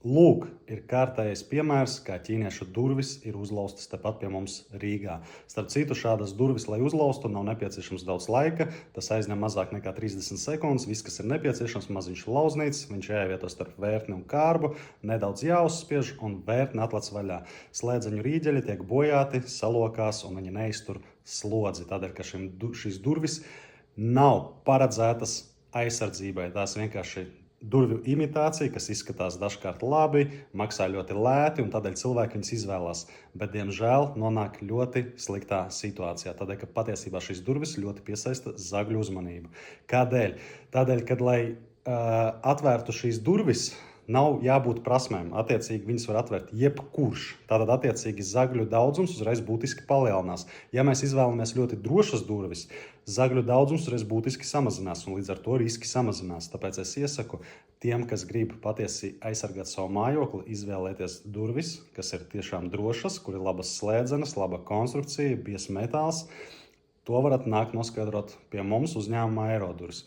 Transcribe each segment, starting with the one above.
Lūk, ir kārtējais piemērs, kā ķīniešu durvis ir uzlaustas tepat pie mums Rīgā. Starp citu, šādas durvis, lai uzlaustu, nav nepieciešams daudz laika. Tas aizņem mazāk nekā 30 sekundes. Viss, kas ir nepieciešams, maziņš lauznīts, viņš jāievieto starp vērtni un kārbu, nedaudz jāuzspiež un vērtni atlec vaļā. Slēdzeņu rīģeļi tiek bojāti, salokās un viņi neiztur slodzi. Tādēļ, ka šīs durvis nav paredzētas aizsardzībai. Tās vienkārši durvju imitācija, kas izskatās dažkārt labi, maksā ļoti lēti un tādēļ cilvēki viņas izvēlās. Bet, diemžēl, nonāk ļoti sliktā situācijā. Tādēļ, ka patiesībā šīs durvis ļoti piesaista zagļu uzmanību. Kādēļ? Tādēļ, kad, lai atvērtu šīs durvis, nav jābūt prasmēm. Attiecīgi viņas var atvērt jebkurš. Tātad attiecīgi zagļu daudzums uzreiz būtiski palielinās. Ja mēs izvēlamies ļoti drošas durvis, zagļu daudzums uzreiz būtiski samazinās un līdz ar to riski samazinās. Tāpēc es iesaku tiem, kas grib patiesi aizsargāt savu mājokli, izvēlēties durvis, kas ir tiešām drošas, kur ir labas slēdzenes, laba konstrukcija, biezs metāls. To varat nākt noskaidrot pie mums uzņēmumā Aerodurvis.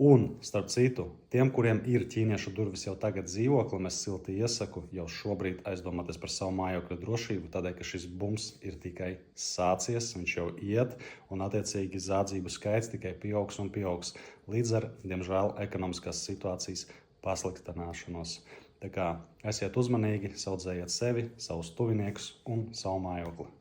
Un, starp citu, tiem, kuriem ir ķīniešu durvis jau tagad dzīvoklim, es silti iesaku jau šobrīd aizdomāties par savu mājokļa drošību, tādēļ, ka šis bums ir tikai sācies, viņš jau iet, un attiecīgi zādzību skaits tikai pieaugs un pieaugs, līdz ar, diemžēl, ekonomiskās situācijas pasliktināšanos. Tā kā esiet uzmanīgi, saudzējiet sevi, savus tuviniekus un savu mājokli.